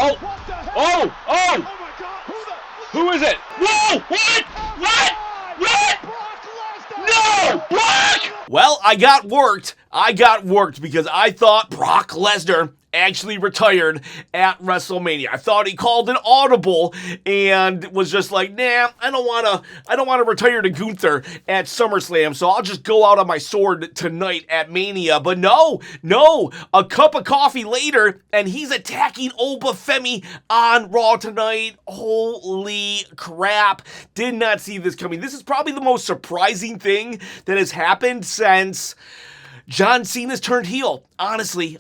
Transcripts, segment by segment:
Oh! What the hell? Oh! Oh! Oh my God! Who is it? Whoa! What? What? What? Brock Lesnar! No! Brock! Well, I got worked because I thought Brock Lesnar actually retired at WrestleMania. I thought he called an audible and was just like, nah, I don't wanna retire to Gunther at SummerSlam, so I'll just go out on my sword tonight at Mania. But no, a cup of coffee later, and he's attacking Oba Femi on Raw tonight. Holy crap. Did not see this coming. This is probably the most surprising thing that has happened since John Cena's turned heel. Honestly.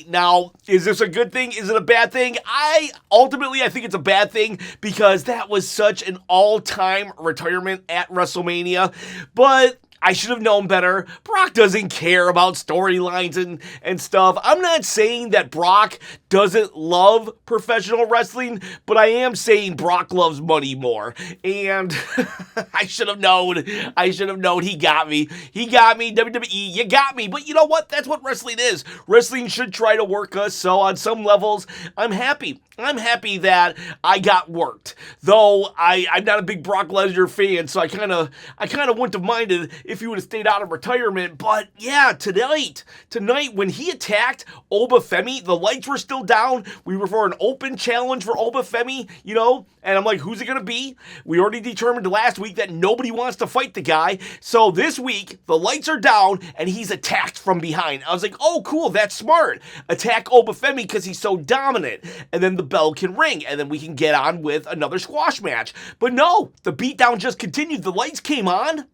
Now, is this a good thing? Is it a bad thing? I think it's a bad thing because that was such an all-time retirement at WrestleMania. But I should have known better. Brock doesn't care about storylines and stuff. I'm not saying that Brock doesn't love professional wrestling, but I am saying Brock loves money more. And I should have known. He got me. WWE, you got me. But you know what? That's what wrestling is. Wrestling should try to work us. So on some levels, I'm happy. I'm happy that I got worked. Though I'm not a big Brock Lesnar fan, so I kind of wouldn't have minded if he would have stayed out of retirement. But yeah, tonight when he attacked Oba Femi, the lights were still down. We were for an open challenge for Oba Femi, and I'm like, who's it gonna be? We already determined last week that nobody wants to fight the guy. So this week, the lights are down and he's attacked from behind. I was like, oh cool, that's smart. Attack Oba Femi because he's so dominant. And then the bell can ring and then we can get on with another squash match. But no, the beatdown just continued. The lights came on.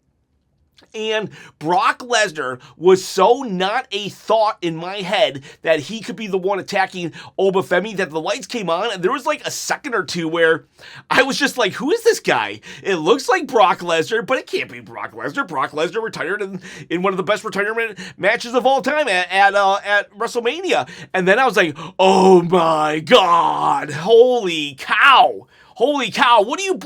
And Brock Lesnar was so not a thought in my head that he could be the one attacking Oba Femi that the lights came on, and there was like a second or two where I was just like, who is this guy? It looks like Brock Lesnar, but it can't be Brock Lesnar. Brock Lesnar retired in one of the best retirement matches of all time at WrestleMania. And then I was like, oh my God, holy cow. Holy cow, what do you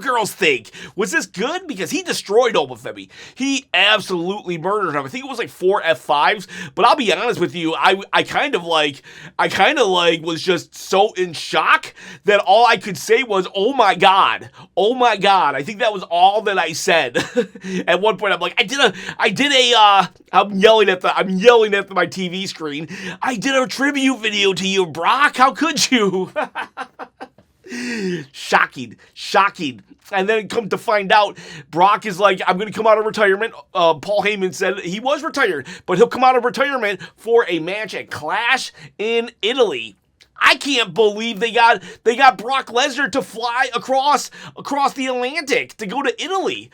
girls think? Was this good? Because he destroyed Oba Femi. He absolutely murdered him. I think it was like 4 F5s, but I'll be honest with you, I kind of was just so in shock that all I could say was, oh my God. I think that was all that I said. At one point, I'm like, I'm yelling at my TV screen. I did a tribute video to you, Brock. How could you? Shocking. And then come to find out, Brock is like, I'm going to come out of retirement. Paul Heyman said he was retired, but he'll come out of retirement for a match at Clash in Italy. I can't believe they got Brock Lesnar to fly across the Atlantic to go to Italy.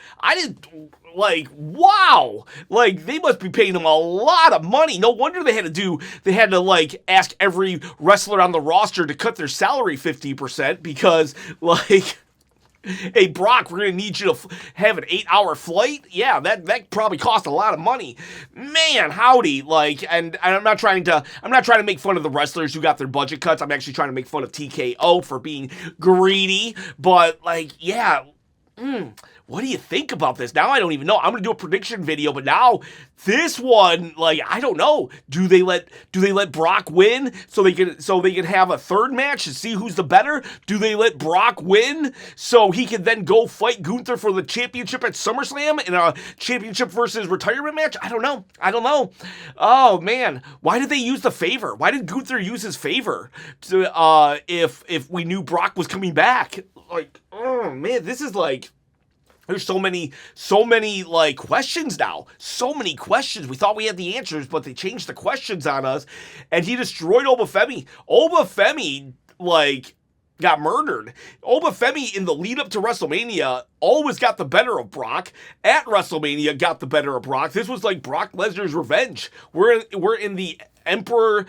Wow. They must be paying him a lot of money. No wonder they had to ask every wrestler on the roster to cut their salary 50% because hey, Brock, we're going to need you to have an 8-hour flight? Yeah, that probably cost a lot of money. Man, howdy. And I'm not trying to make fun of the wrestlers who got their budget cuts. I'm actually trying to make fun of TKO for being greedy. But, yeah, what do you think about this? Now I don't even know. I'm going to do a prediction video, but now this one, I don't know. Do they let Brock win so they can have a third match to see who's the better? Do they let Brock win so he can then go fight Gunther for the championship at SummerSlam in a championship versus retirement match? I don't know. Oh man, why did they use the favor? Why did Gunther use his favor to if we knew Brock was coming back? Oh man, this is there's so many questions now. So many questions. We thought we had the answers, but they changed the questions on us. And he destroyed Oba Femi. Oba Femi, got murdered. Oba Femi in the lead up to WrestleMania always got the better of Brock. At WrestleMania got the better of Brock. This was like Brock Lesnar's revenge. We're in the Empire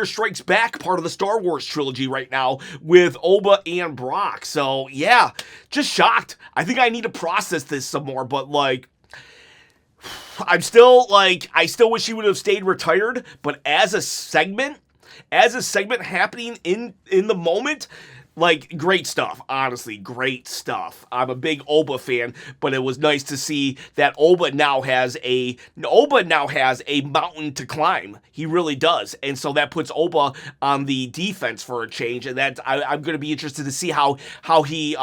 Strikes Back part of the Star Wars trilogy right now with Oba and Brock. So yeah, just shocked. I think I need to process this some more, but I still wish he would have stayed retired, but as a segment happening in the moment, Like, great stuff. Honestly, great stuff. I'm a big Oba fan, but it was nice to see that Oba now has a mountain to climb. He really does. And so that puts Oba on the defense for a change, and I'm going to be interested to see how he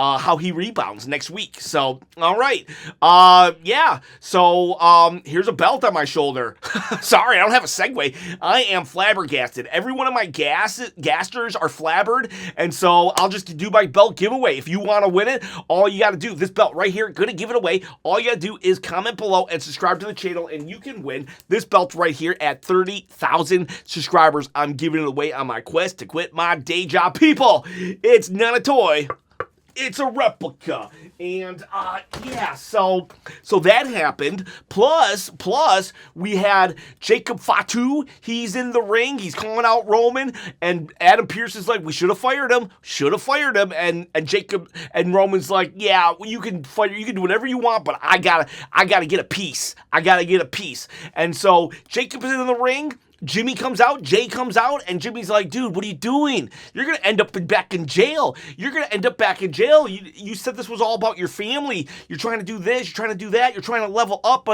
rebounds next week. So, all right. Yeah. So, here's a belt on my shoulder. Sorry, I don't have a segue. I am flabbergasted. Every one of my gasters are flabbered, and so I'll just do my belt giveaway. If you want to win it, all you got to do, this belt right here, gonna give it away. All you got to do is comment below and subscribe to the channel, and you can win this belt right here at 30,000 subscribers. I'm giving it away on my quest to quit my day job. People, it's not a toy. It's a replica. And, yeah, so that happened. Plus, we had Jacob Fatu. He's in the ring. He's calling out Roman. And Adam Pearce is like, we should have fired him. And Jacob and Roman's like, yeah, well, you can do whatever you want, but I gotta get a piece. And so Jacob is in the ring. Jimmy comes out, Jay comes out, and Jimmy's like, dude, what are you doing? You're going to end up back in jail. You said this was all about your family. You're trying to do this, you're trying to do that, you're trying to level up,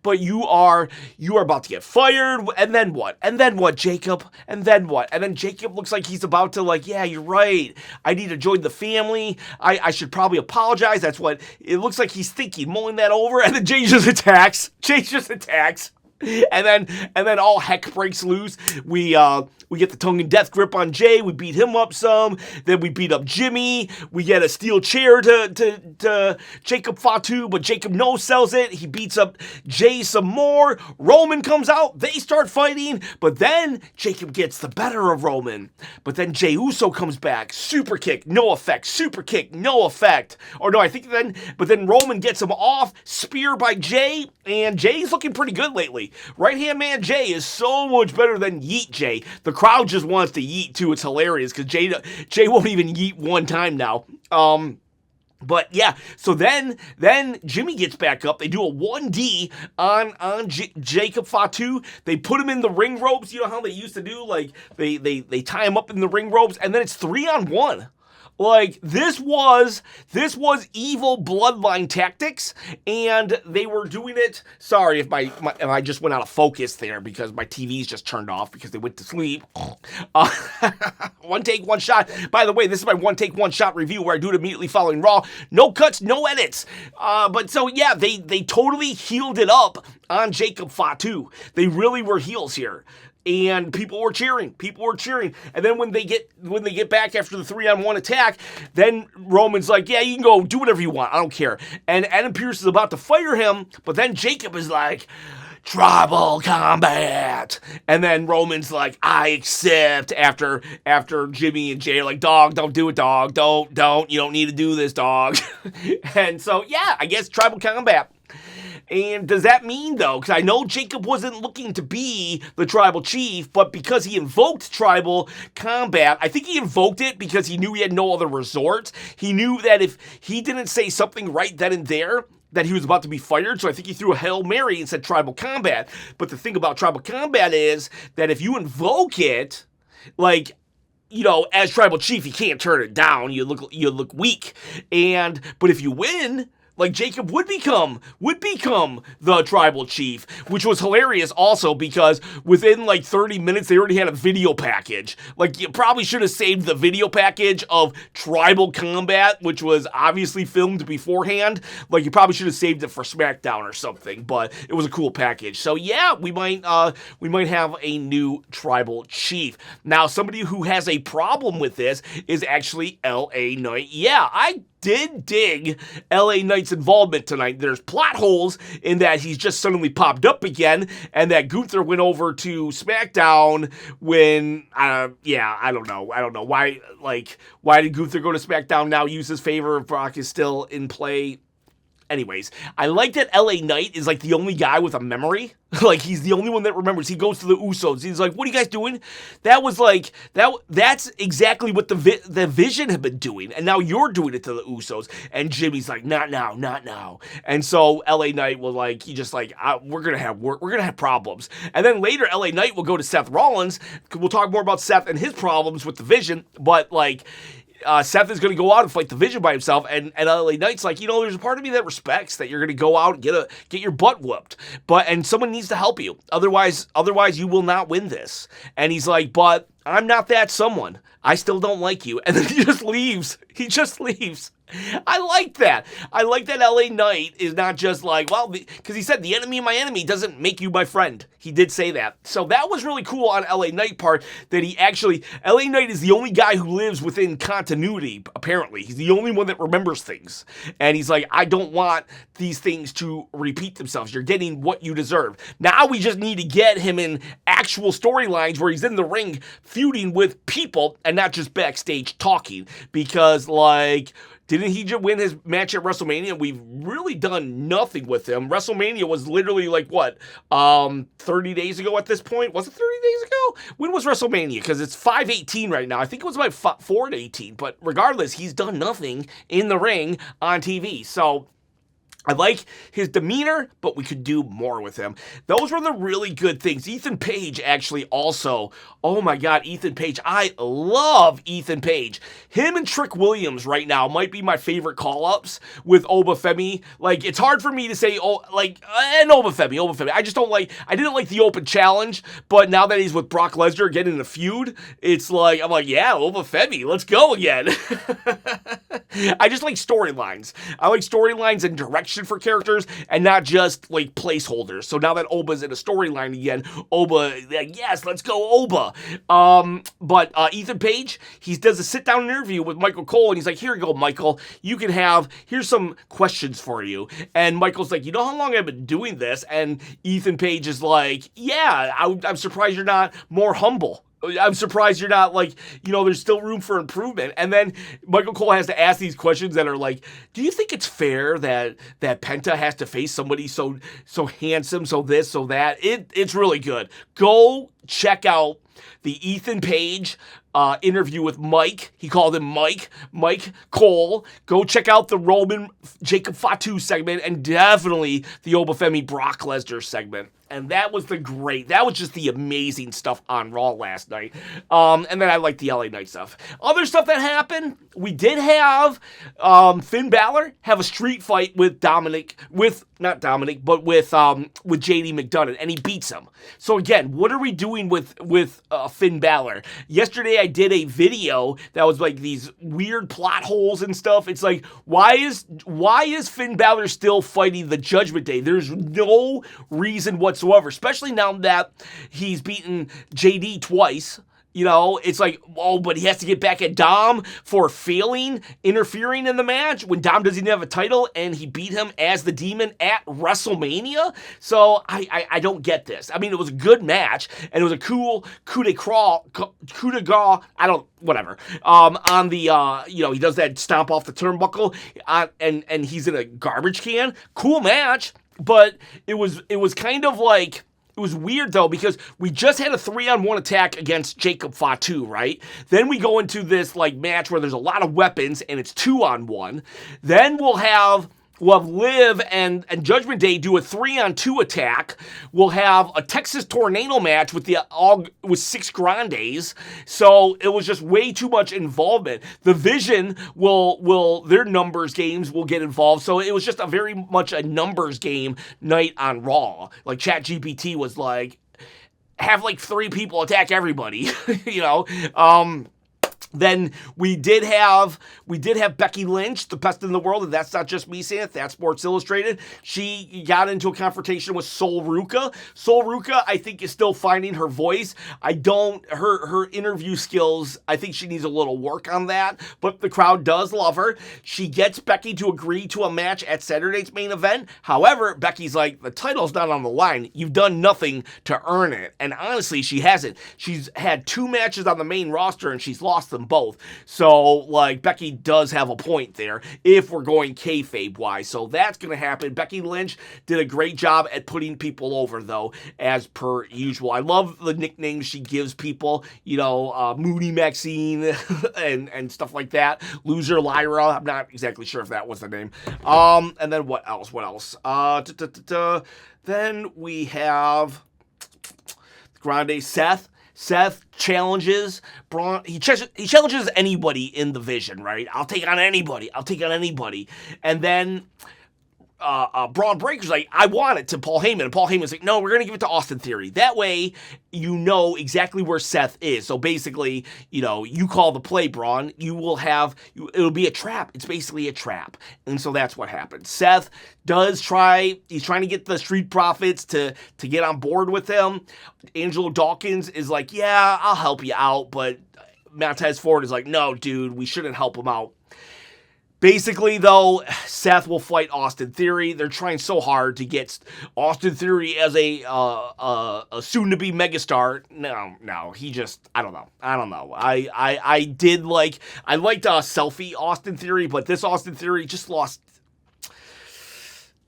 but you are about to get fired. And then what, Jacob? And then Jacob looks like he's about to like, yeah, you're right. I need to join the family. I should probably apologize. That's what it looks like he's thinking, mulling that over, and then Jay just attacks. And then all heck breaks loose. We get the tongue and death grip on Jay. We beat him up some. Then we beat up Jimmy. We get a steel chair to Jacob Fatu, but Jacob no-sells it. He beats up Jay some more. Roman comes out. They start fighting, but then Jacob gets the better of Roman. But then Jey Uso comes back. Super kick, no effect. Super kick, no effect. Or no, I think but then Roman gets him off. Spear by Jay, and Jay's looking pretty good lately. Right-hand man Jay is so much better than Yeet Jay. The crowd just wants to yeet too. It's hilarious because Jay won't even yeet one time now. But yeah, so then Jimmy gets back up. They do a 1D on Jacob Fatu. They put him in the ring ropes. You know how they used to do? Like they tie him up in the ring ropes, and then it's 3-on-1. Like, this was evil Bloodline tactics, and they were doing it. Sorry if I just went out of focus there because my TV's just turned off because they went to sleep. One take, one shot. By the way, this is my one take, one shot review where I do it immediately following Raw. No cuts, no edits. But so, yeah, they totally healed it up on Jacob Fatu. They really were heels here. And people were cheering. And then when they get back after the 3-on-1 attack, then Roman's like, yeah, you can go do whatever you want. I don't care. And Adam Pearce is about to fire him, but then Jacob is like, tribal combat. And then Roman's like, I accept after Jimmy and Jay are like, dog, don't do it, dog. Don't. You don't need to do this, dog. And so, yeah, I guess tribal combat. And does that mean, though, because I know Jacob wasn't looking to be the tribal chief, but because he invoked tribal combat, I think he invoked it because he knew he had no other resort. He knew that if he didn't say something right then and there, that he was about to be fired, so I think he threw a Hail Mary and said tribal combat. But the thing about tribal combat is that if you invoke it, like, you know, as tribal chief, you can't turn it down. You look weak. But if you win, like, Jacob would become the tribal chief, which was hilarious also because within like 30 minutes, they already had a video package. Like, you probably should have saved the video package of tribal combat, which was obviously filmed beforehand. Like, you probably should have saved it for SmackDown or something, but it was a cool package. So yeah, we might have a new tribal chief. Now, somebody who has a problem with this is actually LA Knight. Yeah, I did dig LA Knight's involvement tonight. There's plot holes in that he's just suddenly popped up again, and that Gunther went over to SmackDown when, I don't know. Why did Gunther go to SmackDown now, use his favor if Brock is still in play? Anyways, I like that LA Knight is like the only guy with a memory. Like, he's the only one that remembers. He goes to the Usos. He's like, what are you guys doing? That was like, that's exactly what the Vision had been doing. And now you're doing it to the Usos. And Jimmy's like, not now. And so LA Knight will like, he just like, we're going to have problems. And then later LA Knight will go to Seth Rollins. We'll talk more about Seth and his problems with the Vision. But like, Seth is going to go out and fight the Vision by himself, and LA Knight's like, there's a part of me that respects that you're going to go out and get your butt whooped, and someone needs to help you. Otherwise you will not win this. And he's like, but I'm not that someone. I still don't like you. And then he just leaves. I like that. I like that LA Knight is not just like, because he said the enemy of my enemy doesn't make you my friend. He did say that. So that was really cool on LA Knight part that LA Knight is the only guy who lives within continuity, apparently. He's the only one that remembers things. And he's like, I don't want these things to repeat themselves. You're getting what you deserve. Now we just need to get him in actual storylines where he's in the ring feuding with people and not just backstage talking. Because, didn't he just win his match at WrestleMania? We've really done nothing with him. WrestleMania was literally 30 days ago at this point? Was it 30 days ago? When was WrestleMania? Because it's 5/18 right now. I think it was about 4/18. But regardless, he's done nothing in the ring on TV. So I like his demeanor, but we could do more with him. Those were the really good things. Ethan Page actually also. Oh my God, Ethan Page. I love Ethan Page. Him and Trick Williams right now might be my favorite call-ups with Oba Femi. It's hard for me to say, and Oba Femi. I just don't I didn't like the open challenge, but now that he's with Brock Lesnar getting in a feud, it's I'm yeah, Oba Femi, let's go again. I just like storylines. I like storylines and direction for characters and not just placeholders. So now that Oba's in a storyline again, Oba, yes, let's go Oba. But Ethan Page, he does a sit-down interview with Michael Cole, and he's like, here you go, Michael. Here's some questions for you. And Michael's like, you know how long I've been doing this? And Ethan Page is like, yeah, I'm surprised you're not more humble. I'm surprised you're not there's still room for improvement. And then Michael Cole has to ask these questions that are do you think it's fair that Penta has to face somebody so handsome, so this, so that? It's really good. Go check out the Ethan Page interview with Mike. He called him Mike Cole. Go check out the Roman Jacob Fatu segment and definitely the Oba Femi Brock Lesnar segment. And that was just the amazing stuff on Raw last night. And then I like the LA Knight stuff. Other stuff that happened, we did have Finn Balor have a street fight with JD McDonough, and he beats him. So again, what are we doing with Finn Balor? Yesterday I did a video that was these weird plot holes and stuff. It's why is Finn Balor still fighting the Judgment Day? There's no reason whatsoever, especially now that he's beaten JD twice. It's but he has to get back at Dom for interfering in the match when Dom doesn't even have a title, and he beat him as the Demon at WrestleMania. So I don't get this. I mean, it was a good match, and it was a cool coup de grace. Whatever. On the, he does that stomp off the turnbuckle, and he's in a garbage can. Cool match, but it was kind of it was weird, though, because we just had a 3-on-1 attack against Jacob Fatu, right? Then we go into this, match where there's a lot of weapons, and it's 2-on-1. Then we'll have Liv and Judgment Day do a 3-on-2 attack. We'll have a Texas Tornado match with 6 Grandes. So it was just way too much involvement. The Vision their numbers games will get involved. So it was just very much a numbers game night on Raw. ChatGPT was have 3 people attack everybody, Then we did have Becky Lynch, the best in the world, and that's not just me saying it, that's Sports Illustrated. She got into a confrontation with Sol Ruca. Sol Ruca, I think, is still finding her voice. Her interview skills, I think she needs a little work on that, but the crowd does love her. She gets Becky to agree to a match at Saturday's main event. However, Becky's like, the title's not on the line. You've done nothing to earn it. And honestly, she hasn't. She's had 2 matches on the main roster, and she's lost them both. So, Becky does have a point there if we're going kayfabe-wise. So that's going to happen. Becky Lynch did a great job at putting people over, though, as per usual. I love the nicknames she gives people, Moody Maxine and stuff like that. Loser Lyra. I'm not exactly sure if that was the name. And then what else? Then we have Grande Seth. Seth challenges Braun. He challenges anybody in the Vision, right? I'll take on anybody. And then Braun Breaker's like, I want it, to Paul Heyman. And Paul Heyman's like, no, we're going to give it to Austin Theory. That way, you know exactly where Seth is. So basically, you call the play, Braun. It'll be a trap. It's basically a trap. And so that's what happened. Seth he's trying to get the Street Profits to get on board with him. Angelo Dawkins is like, yeah, I'll help you out. But Montez Ford is like, no, dude, we shouldn't help him out. Basically, though, Seth will fight Austin Theory. They're trying so hard to get Austin Theory as a soon-to-be megastar. No, he just, I don't know. I liked Selfie Austin Theory, but this Austin Theory just lost.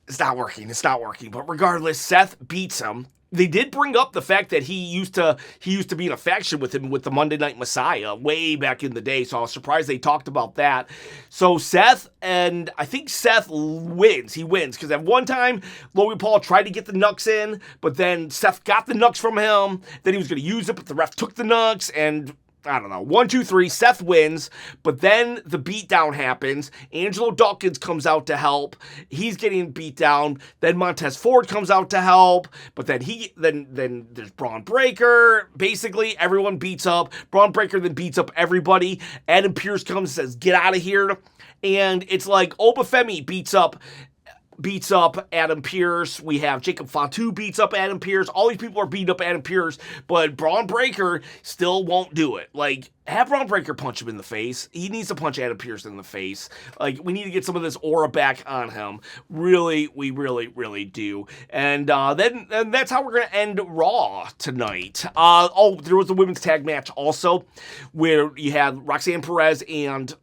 It's not working. But regardless, Seth beats him. They did bring up the fact that he used to be in a faction with him with the Monday Night Messiah way back in the day, so I was surprised they talked about that. So I think Seth wins. He wins, because at one time, Logan Paul tried to get the Nux in, but then Seth got the Nux from him, then he was going to use it, but the ref took the Nux, and I don't know, 1, 2, 3, Seth wins, but then the beatdown happens. Angelo Dawkins comes out to help. He's getting beat down. Then Montez Ford comes out to help, but then there's Braun Breaker. Basically, everyone beats up. Braun Breaker then beats up everybody. Adam Pearce comes and says, get out of here. And it's like Oba Femi beats up Adam Pearce. We have Jacob Fatu beats up Adam Pearce. All these people are beating up Adam Pearce, but Braun Breaker still won't do it. Like, have Braun Breaker punch him in the face. He needs to punch Adam Pearce in the face. Like, we need to get some of this aura back on him. Really, we really, really do. And then that's how we're going to end Raw tonight. There was a women's tag match also, where you had Roxanne Perez and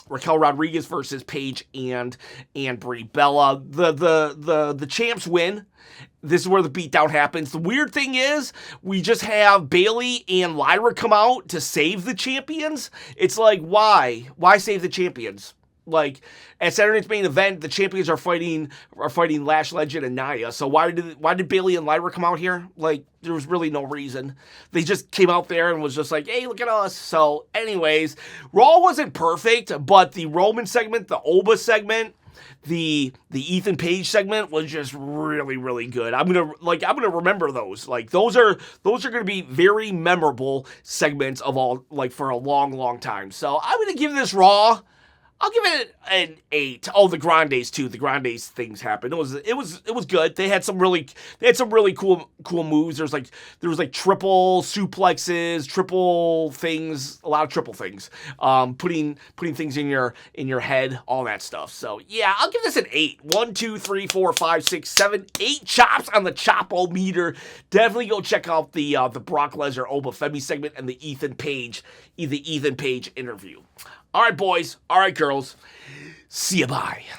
Raquel Rodriguez versus Paige and Brie Bella. The champs win. This is where the beatdown happens. The weird thing is, we just have Bayley and Lyra come out to save the champions. It's like, why? Why save the champions? Like, at Saturday Night's Main Event, the champions are fighting Lash Legend and Nia. So why did Bayley and Lyra come out here? Like, there was really no reason. They just came out there and was just like, hey, look at us. So anyways, Raw wasn't perfect, but the Roman segment, the Oba segment, the Ethan Page segment was just really, really good. I'm gonna remember those. Like, those are gonna be very memorable segments of all, like, for a long, long time. So I'm gonna give this Raw, I'll give it an 8. Oh, the Grandes too. The Grandes things happened. It was good. They had some really cool moves. There was like triple suplexes, triple things, a lot of triple things. Putting things in your head, all that stuff. So yeah, I'll give this an 8. 1, 2, 3, 4, 5, 6, 7, 8 chops on the chop-o-meter. Definitely go check out the Brock Lesnar Oba Femi segment and the Ethan Page interview. All right, boys. All right, girls. See ya, bye.